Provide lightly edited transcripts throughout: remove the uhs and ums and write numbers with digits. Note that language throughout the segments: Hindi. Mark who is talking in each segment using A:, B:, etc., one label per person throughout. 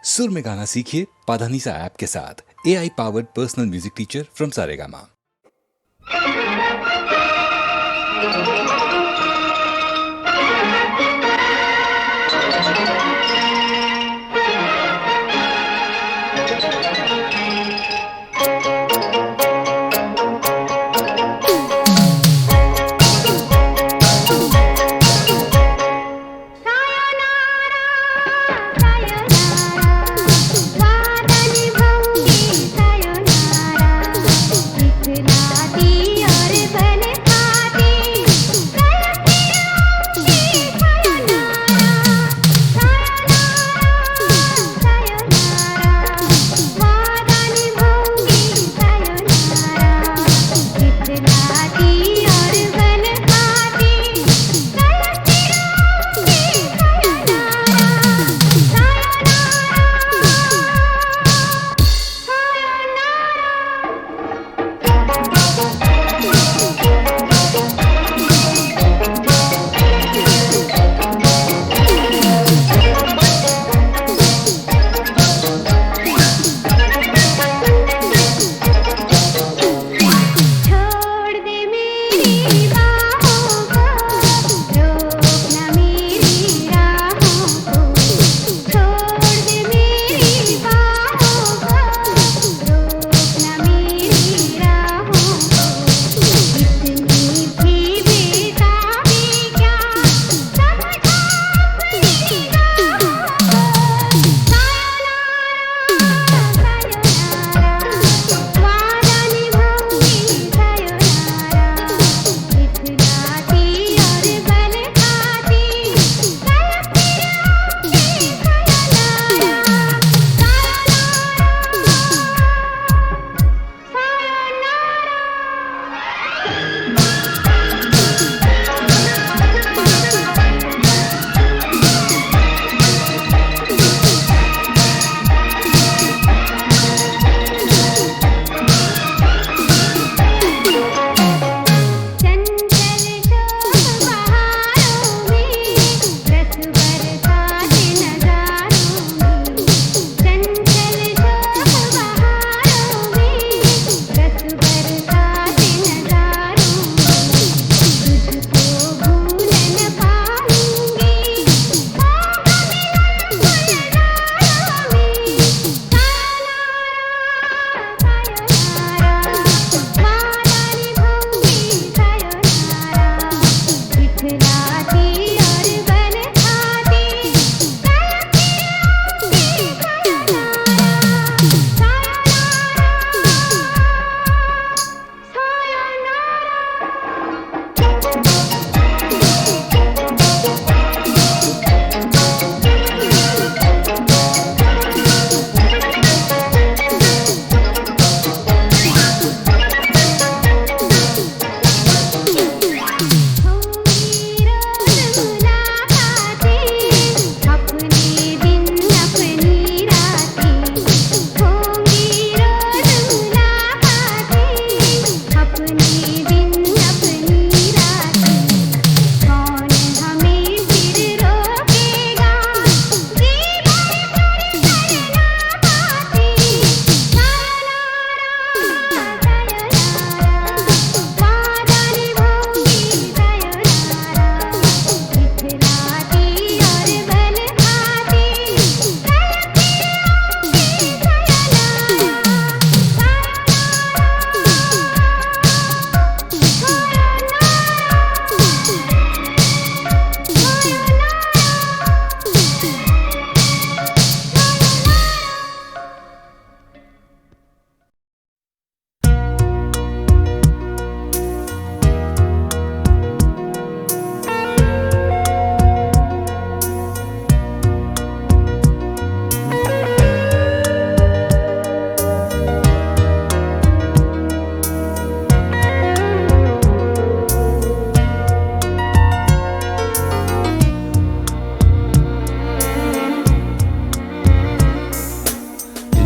A: सुर में गाना सीखिए पाधानीसा ऐप के साथ। AI powered personal music teacher from Saregama.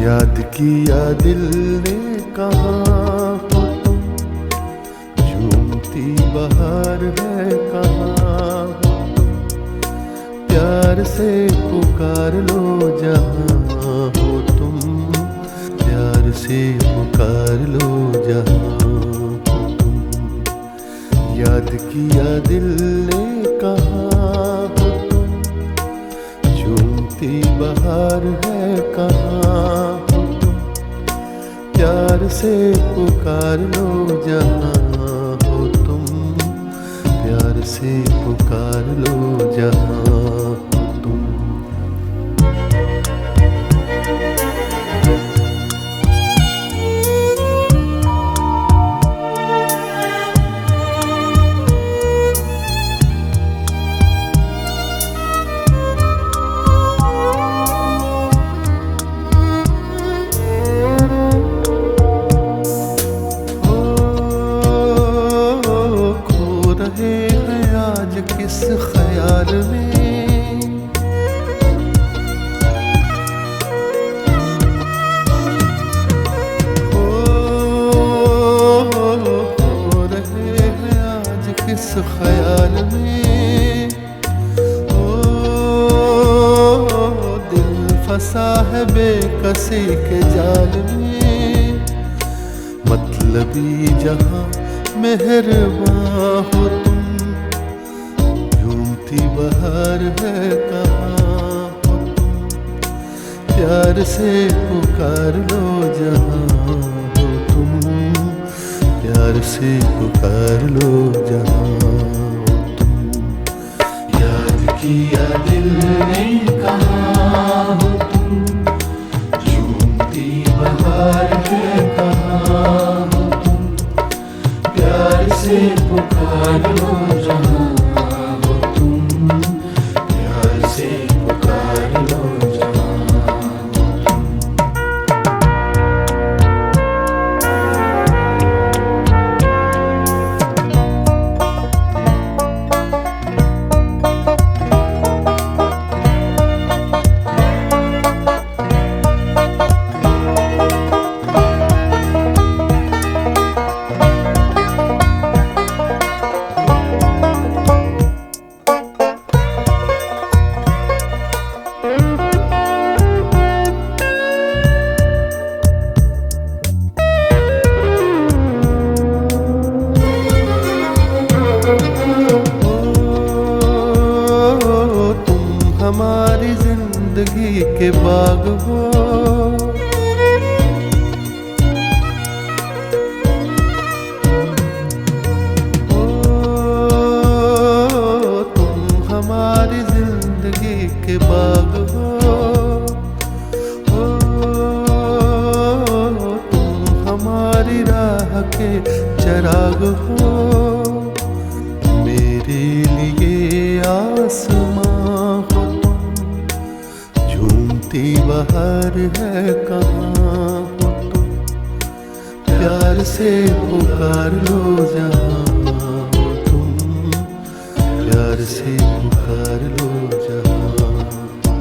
B: याद किया दिल ने कहाँ हो तुम, झूमती बहार है कहाँ हो तुम, प्यार से पुकार लो जहाँ बहार है कहाँ हो तुम, प्यार से पुकार लो जहाँ हो तुम, प्यार से पुकार लो जहाँ हो तुम। किस ख्याल में हो रहे हैं आज किस ख्याल में, हो दिल फंसा है बेकसी के जाल में, मतलबी जहां मेहरबां हो तुम, बहार है कहाँ हो तुम, प्यार से पुकार लो जहाँ हो तुम, प्यार से पुकार लो जहाँ हो तुम। याद किया दिल ने कहाँ हो तुम, झूमती बहार है कहाँ हो तुम, प्यार से पुकार लो जहाँ हमारी जिंदगी के बाग हो, तुम हमारी जिंदगी के बाग हो, तुम हमारी राह के चराग हो, मेरे लिए आसमां बहार है कहाँ हो तुम, प्यार से पुकार लो जहाँ हो तुम, प्यार से पुकार लो जहाँ हो तुम।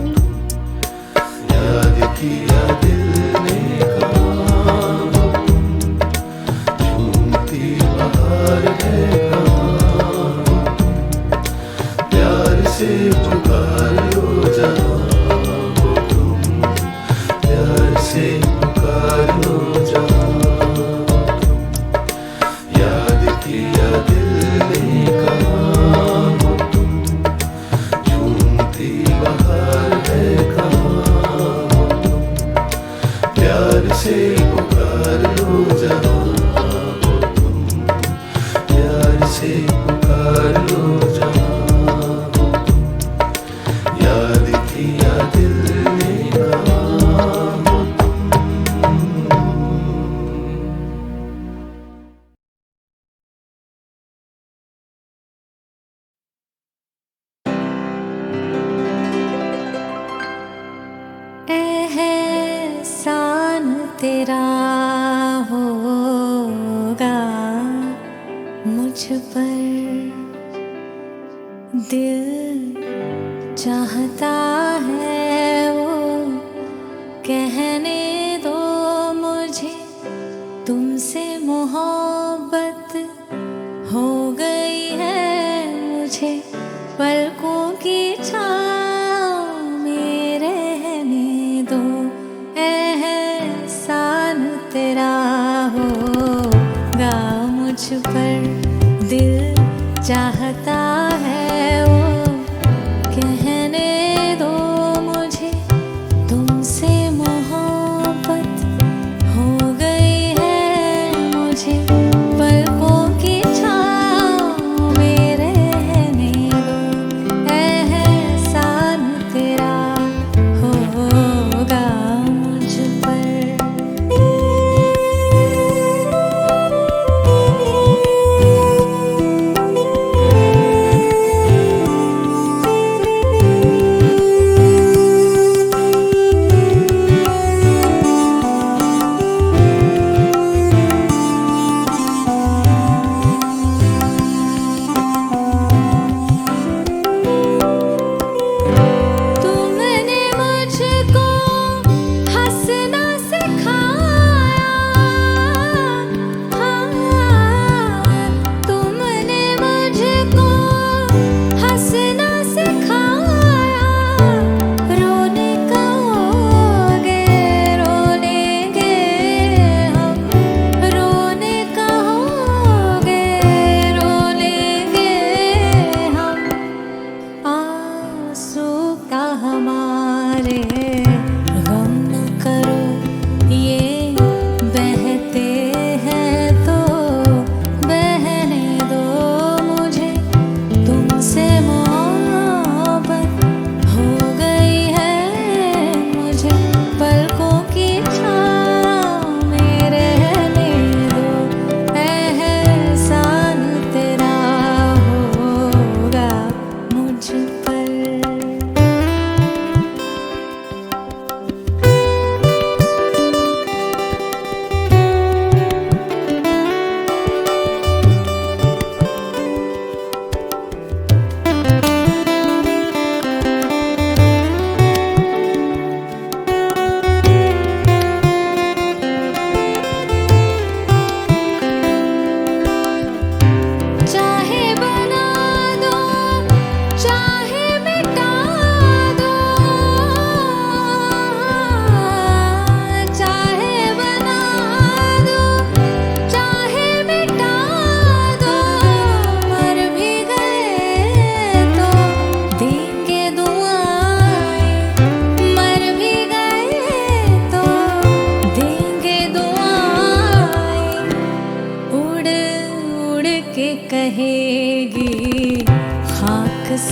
B: याद किया दिल ने कहाँ हो तुम, झूमती बहार है कहाँ हो तुम, प्यार से पुकार लो जहाँ से पुकार लो जहाँ तुम। याद किया दिल ने कहाँ हो तुम, झूमती बहार है कहाँ हो तुम, प्यार से पुकार लो जहाँ हो तुम, प्यार से पुकार लो जहाँ हो तुम। याद किया दिल ने कहाँ
C: तेरा होगा मुझ पर, दिल चाहता है वो कहने दो मुझे, तुमसे मोहब्बत हो गई है मुझे, पलकों की छाँव में रहने दो, तेरा होगा मुझ पर, दिल चाहता है वो कहने दो मुझे,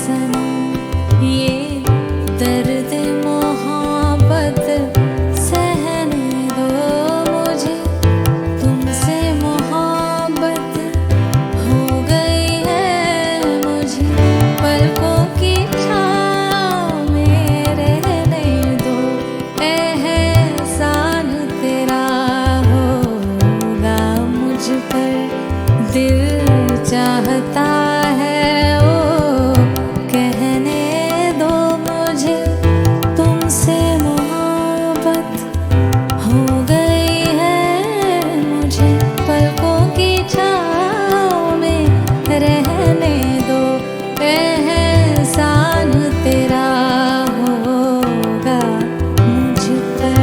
C: सनम ये दर्द मोहब्बत सहने दो मुझे, तुमसे मोहब्बत हो गई है मुझे, पलकों की छाँव में रहने दो, एहसान तेरा होगा मुझ पर, दिल चाहता है ओ कहने दो मुझे, तुमसे मोहब्बत हो गई है मुझे, पलकों की छाँव में रहने दो, एहसान तेरा होगा मुझ पर।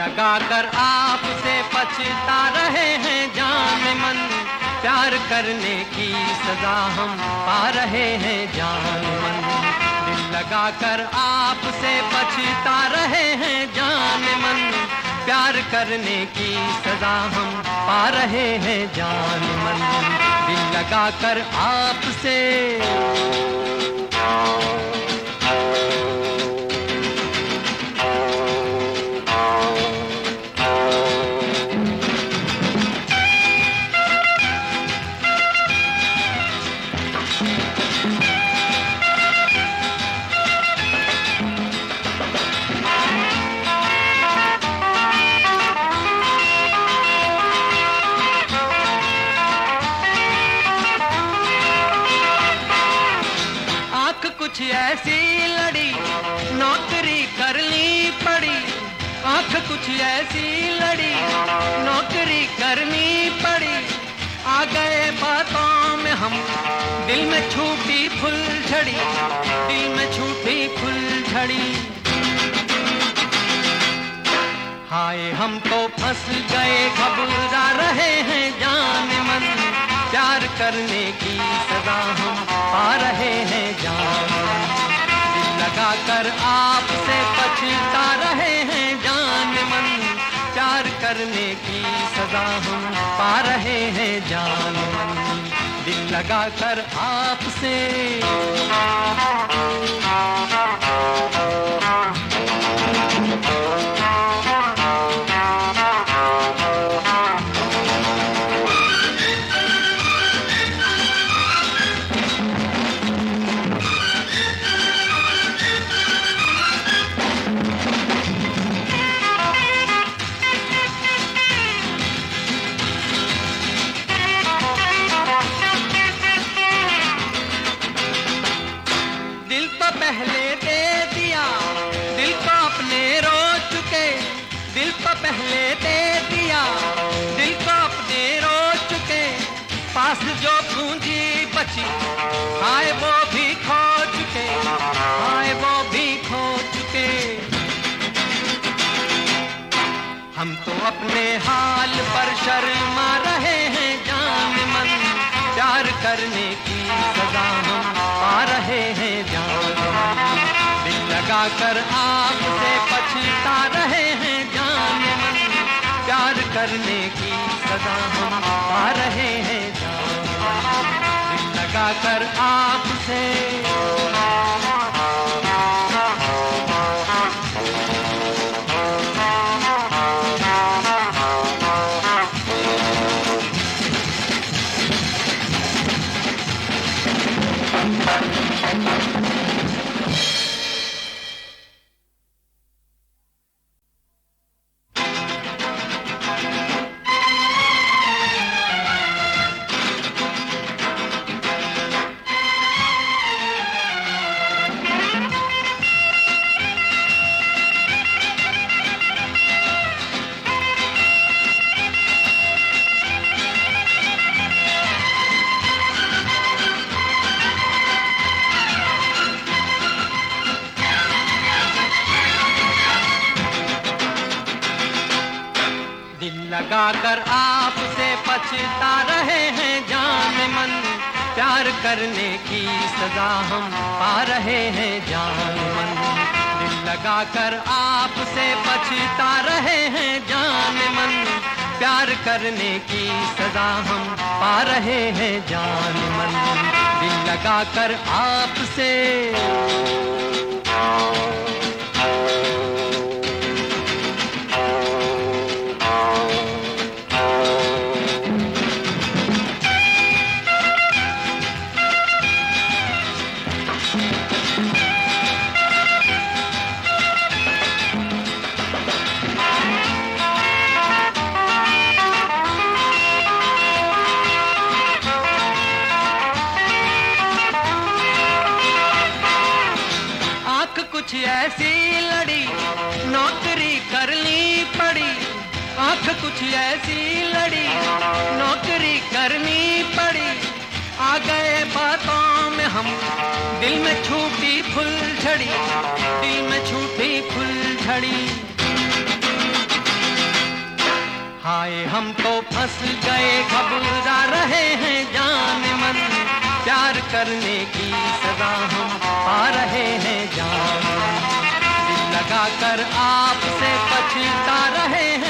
D: लगाकर आपसे पछता रहे हैं जान मन, प्यार करने की सजा हम पा रहे हैं जान मन। दिल लगाकर आपसे पछता रहे हैं जान मन, प्यार करने की सजा हम पा रहे हैं जान मन दिल लगा कर आपसे। कुछ ऐसी लड़ी नौकरी करनी पड़ी, आंख कुछ ऐसी लड़ी नौकरी करनी पड़ी। आ गए बातों में हम दिल में छूटी फुलझड़ी, दिल में छूटी फुलझड़ी। हाय हम तो फंस गए घबरा रहे हैं जान मन, प्यार करने की सजा हम पा रहे हैं जान मन। दिल लगा कर आपसे पछता रहे हैं जान मन, प्यार करने की सजा हम पा रहे हैं जान मन। दिल लगा कर आपसे। पहले दे दिया दिल को अपने रो चुके, दिल को पहले दे दिया दिल को अपने रो चुके। पास जो पूंजी बची हाय वो भी खो चुके, हाय वो भी खो चुके। हम तो अपने हाल पर शर्मा रहे हैं जान मन, प्यार करने की सजा हम पा रहे हैं जान मन। दिल लगा कर आपसे पछता रहे हैं जान मन, प्यार करने की सजा हम पा रहे हैं जान मन। दिल लगा कर आपसे। लगाकर आपसे पछता रहे हैं जान मन, प्यार करने की सजा हम पा रहे हैं जान मन। दिल लगाकर आपसे पछता रहे हैं जान मन, प्यार करने की सजा हम पा रहे हैं जान मन। दिल लगाकर आपसे। कुछ ऐसी लड़ी नौकरी करनी पड़ी, आंख कुछ ऐसी लड़ी नौकरी करनी पड़ी। आ गए बातों में हम दिल में छूटी फुलझड़ी, दिल में छूटी फुलझड़ी। हाय हम तो फंस गए घबरा रहे हैं जान मन, प्यार करने की सजा हम पा रहे हैं जान मन। दिल लगाकर आपसे पछता रहे हैं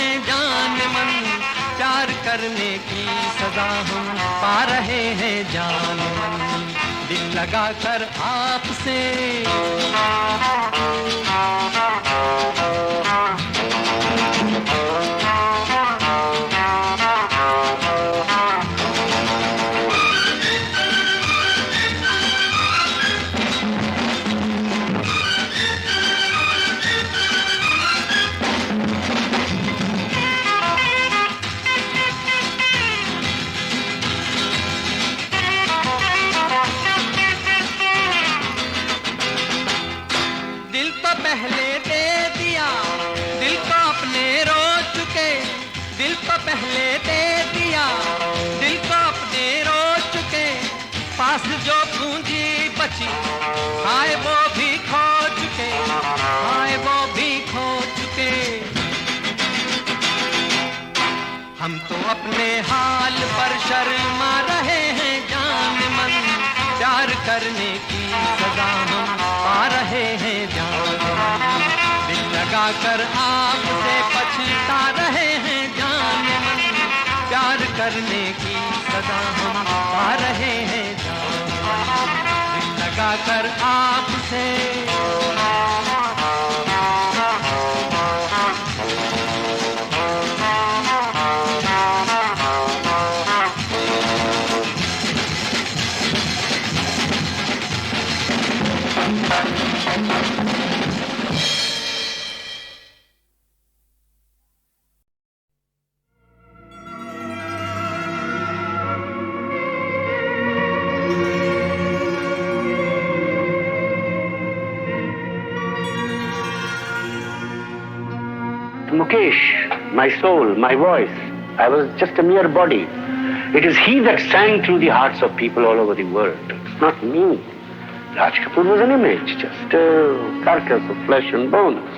D: करने की सजा हम पा रहे हैं जान मन, दिल लगाकर आपसे। पहले दे दिया दिल को अपने रो चुके, दिल को पहले दे दिया दिल को अपने रो चुके, पास जो पूंजी बची हाय वो भी खो चुके, हाय वो भी खो चुके। हम तो अपने हाल पर शर्मा रहे हैं जान मन, प्यार करने की सजा हम पा रहे हैं जान मन, दिल लगाकर आपसे पछता रहे हैं जान मन, प्यार करने की सजा हम पा रहे हैं जान मन, दिल लगाकर आपसे।
E: Mukesh, my soul, my voice, I was just a mere body. It is he that sang through the hearts of people all over the world. It's not me. Raj Kapoor was an image, just a carcass of flesh and bones.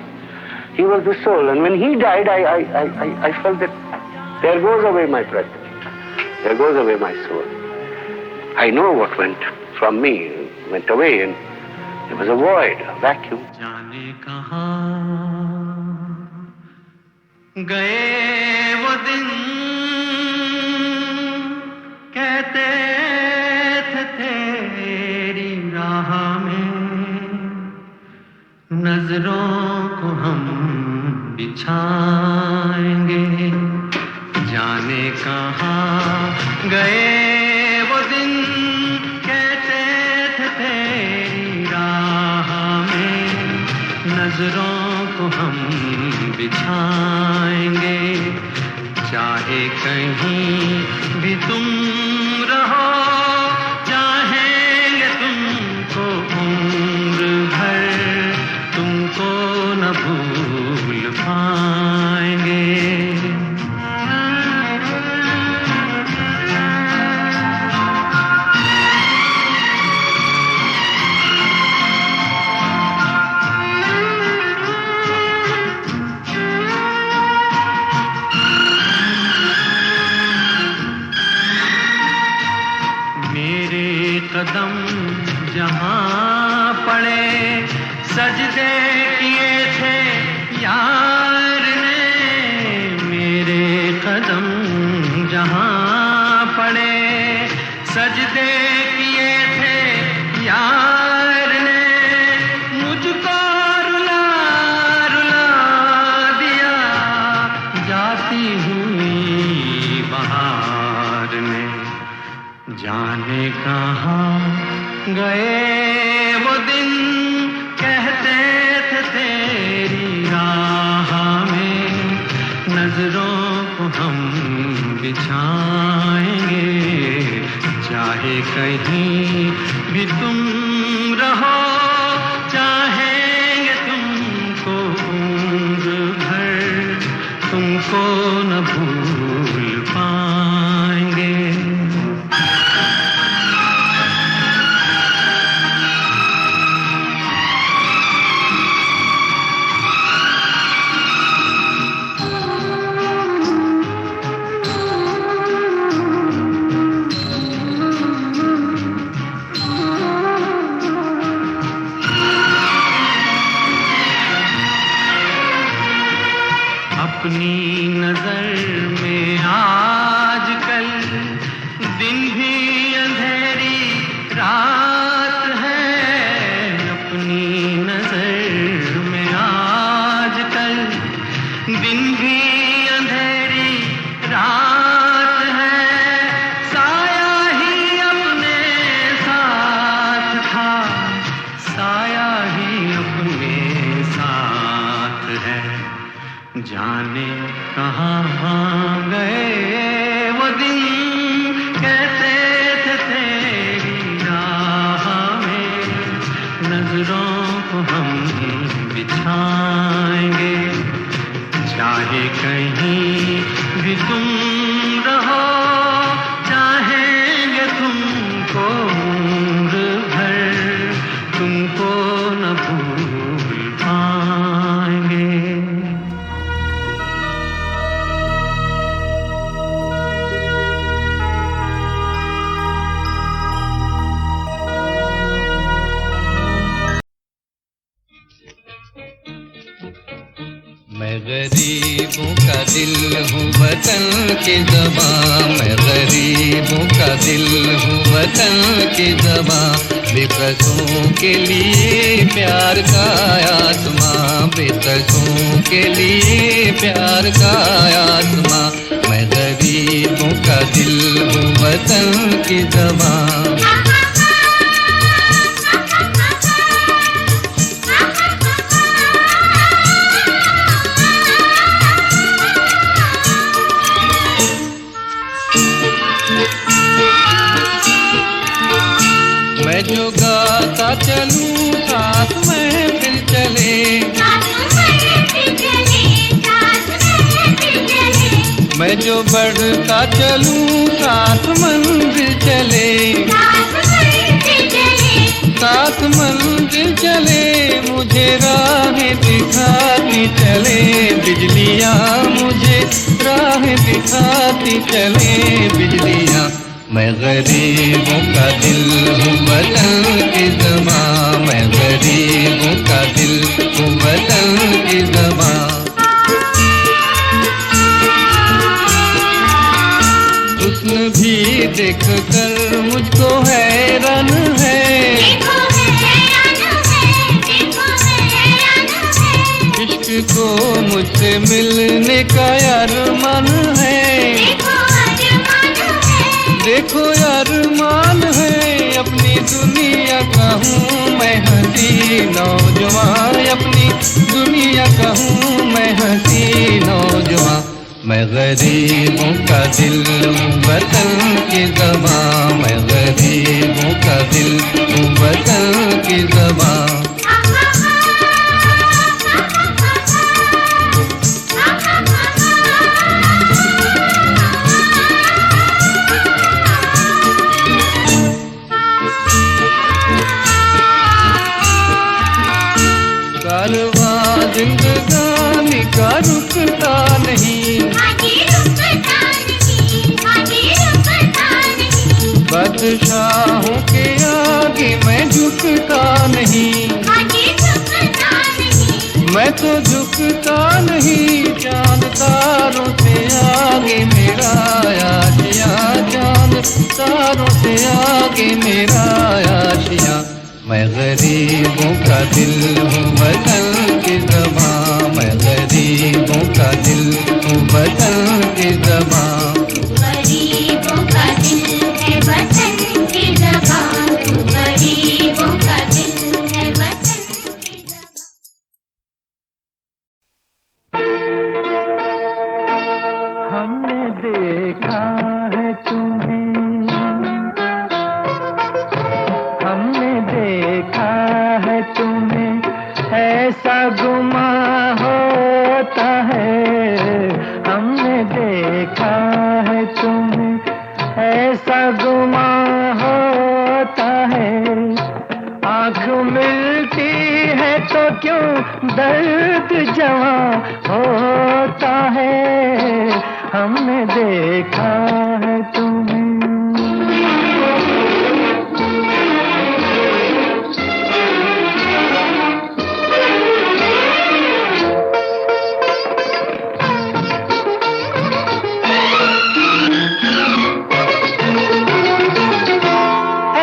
E: He was the soul, and when he died, I felt that there goes away my presence, there goes away my soul. I know what went from me, went away, and there was a void, a vacuum.
D: जाने कहाँ गए वो दिन, कहते थे तेरी राह में नजरों को हम बिछाएंगे। जाने कहाँ गए वो दिन, कहते थे तेरी राह में नजरों को हम बिछाएंगे। चाहे कहीं भी तुम रहो, चाहेंगे तुमको उम्र भर, तुमको न भूल पाएंगे। कदम जहाँ पड़े सजदे किए थे यार ने, मेरे कदम जहाँ पड़े सजदे किए थे यार ने, मुझको रुला रुला दिया जाती हुई बहार ने। जाने कहाँ गए वो दिन, कहते थे तेरी राह में नजरों को हम बिछाएंगे। चाहे कहीं भी तुम रहो, चाहेंगे तुमको उम्र भर, तुमको न भूल पाएंगे। अपनी नजर में आ जाने कहाँ गए वो दिन, कहते थे तेरी राह में नजरों को हम बिछाएंगे, चाहे कहीं भी तुम रहो, चाहेंगे तुमको उम्र भर, तुमको न भूल पाएंगे।
F: मैं गरीबों का दिल हूँ वतन की ज़बां, मैं गरीबों का दिल हूँ वतन की ज़बां, बेकसों के लिए प्यार का आत्मा, बेकसों के लिए प्यार का आत्मा, मैं गरीबों का दिल हूँ वतन की ज़बां। मैं जो गाता चलूं साथ महफिल चले, मैं जो बढ़ता चलूं साथ मंजिल चले, साथ मंजिल चले, मुझे राहें दिखाती चले बिजलियाँ, मुझे राहें दिखाती चले बिजलियाँ। मैं गरीबों का दिल हूँ वतन की ज़बां, मैं गरीबों का दिल हूँ वतन की ज़बां। हुस्न भी देख कर मुझको हैरान है, इश्क को मुझसे मिलने का अरमान है, देखो यार मान है, अपनी दुनिया का हूँ मैं हंसी नौजवान, अपनी दुनिया का हूँ मैं हंसी नौजवान। मैं गरीबों का दिल हूँ वतन की ज़बां, मैं गरीबों का दिल हूँ वतन की ज़बां। कारवां जिंदगानी का रुकता नहीं, बादशाहों के आगे मैं झुकता नहीं, मैं तो झुकता नहीं, चांद तारों से आगे मेरा आशिया, चांद तारों से आगे मेरा आशिया। मैं गरीबों का दिल हूँ वतन की ज़बां, मैं गरीबों का दिल हूँ वतन की ज़बां।
C: गरीबों का दिल है वतन की ज़बां, गरीबों का दिल है वतन की ज़बां।
B: हमने देखा है तुम्हें, हमने देखा है तुम्हें, ऐसा गुमां होता है, हमने देखा है तुम्हें, ऐसा गुमां होता है, आँख मिलती है तो क्यों दर्द जवां होता है, हमने देखा है तुम्हें।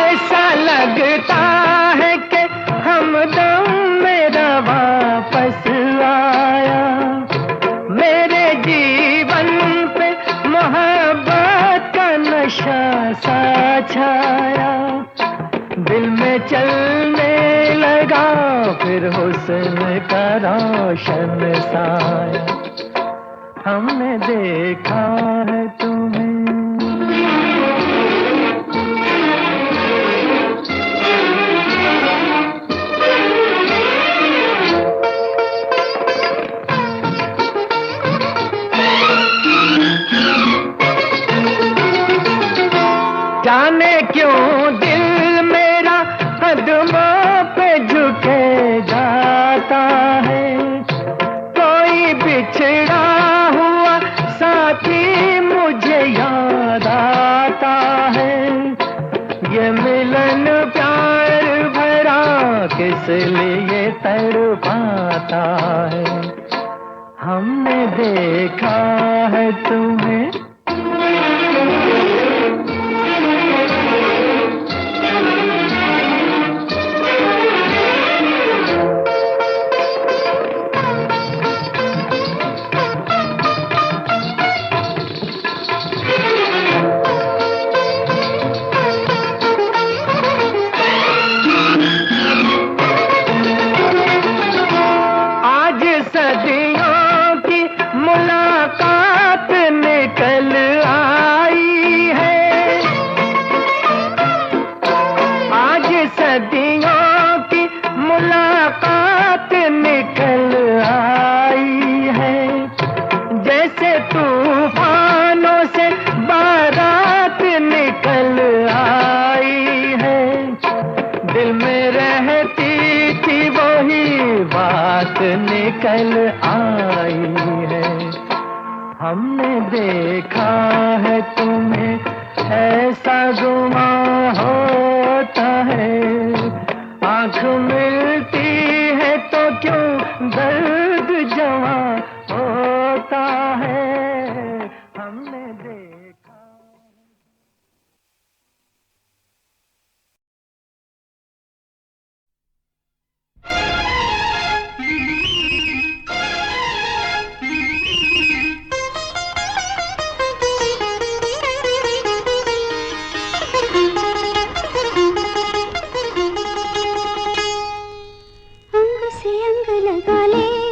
B: ऐसा लगता है कि हमदम मेरा वापस आया, मेरे जीवन पे मोहब्बत का नशा सा छाया, दिल में चलने लगा फिर हुस्न का रोशन साया।
F: हमने देखा है तुम्हें। जाने क्यों दिल मेरा कदमों पे झुके जाता है, कोई बिछड़ा हुआ साथी मुझे याद आता है। ये मिलन प्यार भरा किस लिए तड़पाता है, हमने देखा है तुम्हें। सदियों की मुलाकात निकल आई है, आज सदियों की मुलाकात निकल आई है। जैसे तूफानों से बारात निकल आई है, दिल में रहती थी वही बात निकल आई है। हमने देखा है तुम्हें, ऐसा गुमां होता है। आँख मिलती है तो क्यों दर्द जवां होता है, हमने देखा।
C: अंग से अंग लगा ले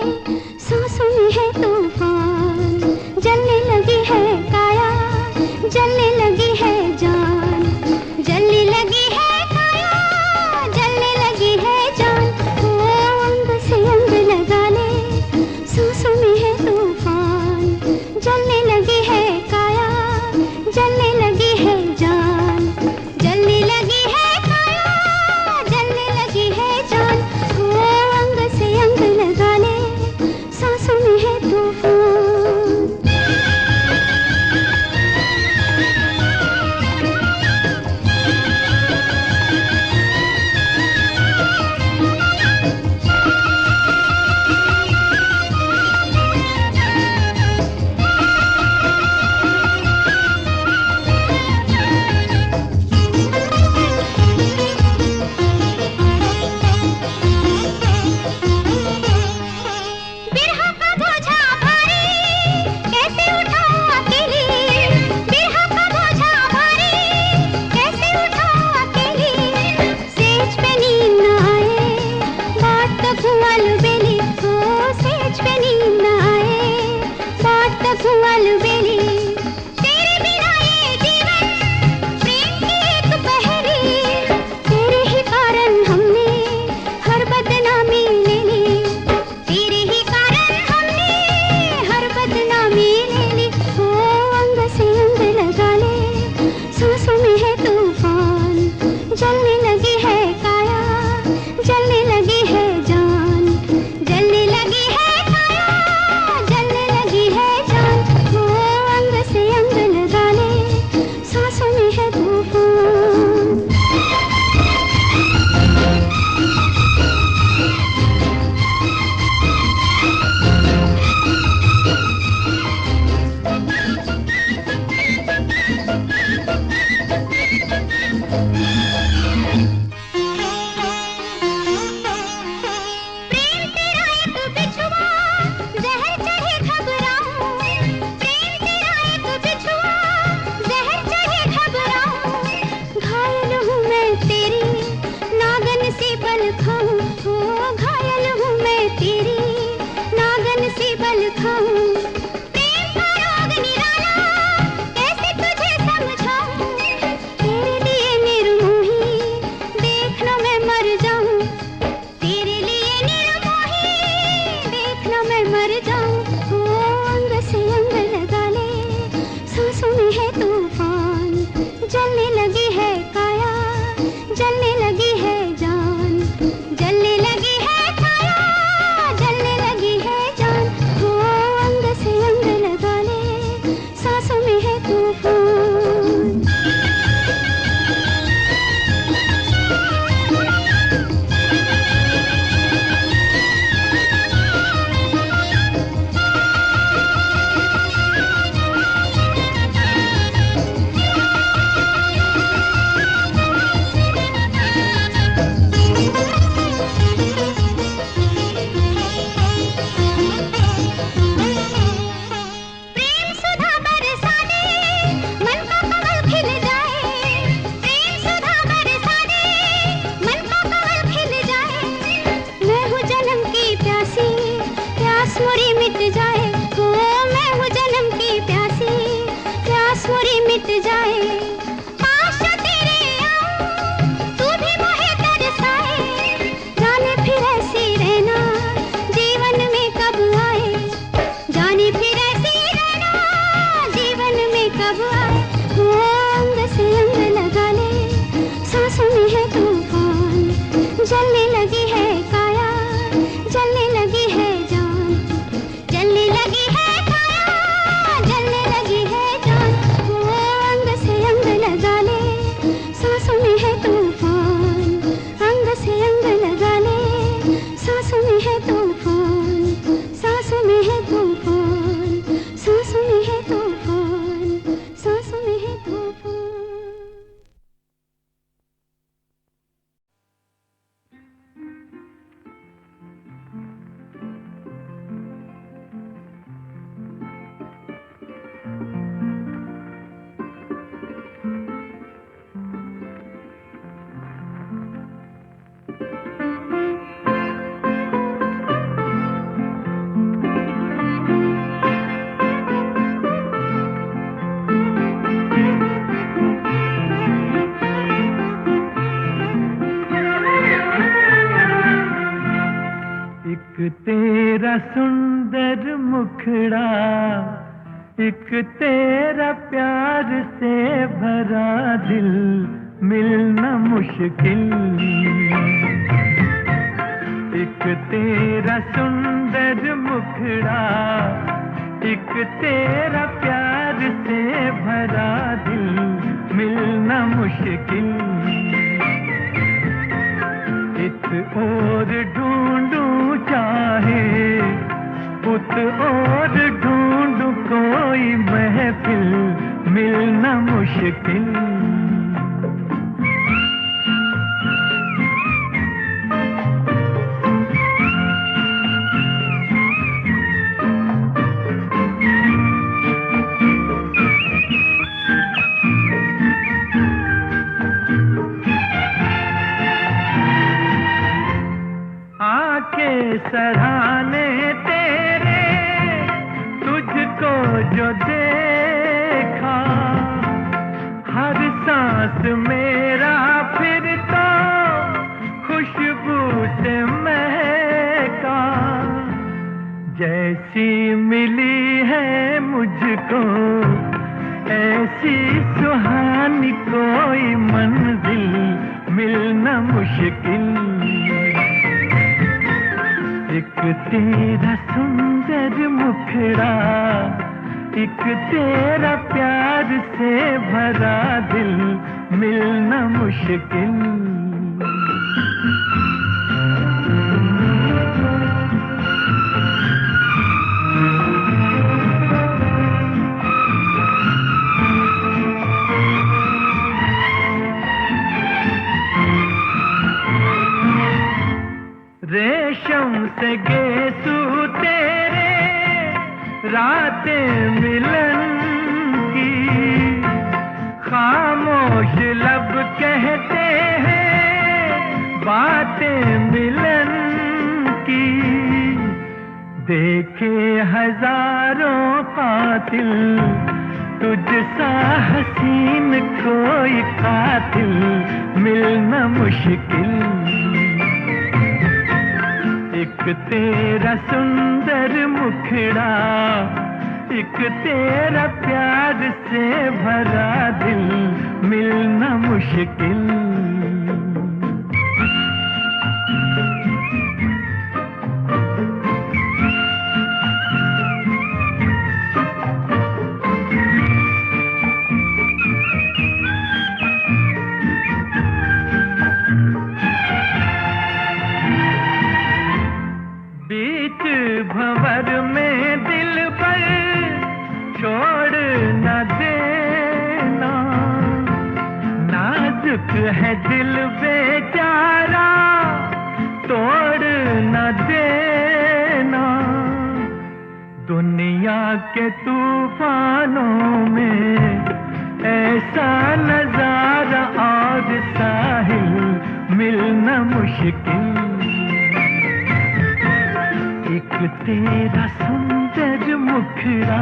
F: तेरा सुंदर मुखड़ा, एक तेरा प्यार से भरा दिल, मिलना मुश्किल। एक तेरा सुंदर मुखड़ा, एक तेरा प्यार से भरा दिल, मिलना मुश्किल। इत और ढूंढूं चाहे उत और ढूंढूं कोई महफिल, मिलना मुश्किल। सराहने तेरे तुझको जो देखा, हर सांस मेरा फिर तो खुशबू से महका। जैसी मिली है मुझको ऐसी सुहानी कोई मंजिल, मिलना मुश्किल। एक तेरा सुंदर मुखड़ा, एक तेरा प्यार से भरा दिल, मिलना मुश्किल। रेशम से गेसू तेरे रातें मिलन की, खामोश लब कहते हैं बातें मिलन की। देखे हजारों कातिल तुझसा हसीन कोई कातिल, मिलना मुश्किल। एक तेरा सुंदर मुखड़ा, एक तेरा प्यार से भरा दिल, मिलना मुश्किल। भंवर में दिल पर छोड़ न देना, नाजुक है दिल बेचारा तोड़ न देना। दुनिया के तूफानों में ऐसा नजारा और साहिल, मिलना मुश्किल। एक तेरा सुंदर मुखड़ा,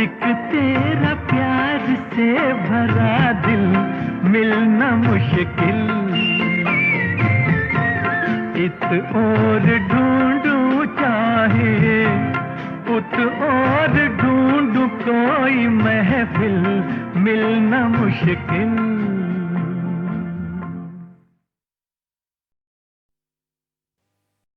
F: एक तेरा प्यार से भरा दिल, मिलना मुश्किल। इत और ढूंढूं चाहे उत और ढूंढूं कोई महफिल, मिलना मुश्किल।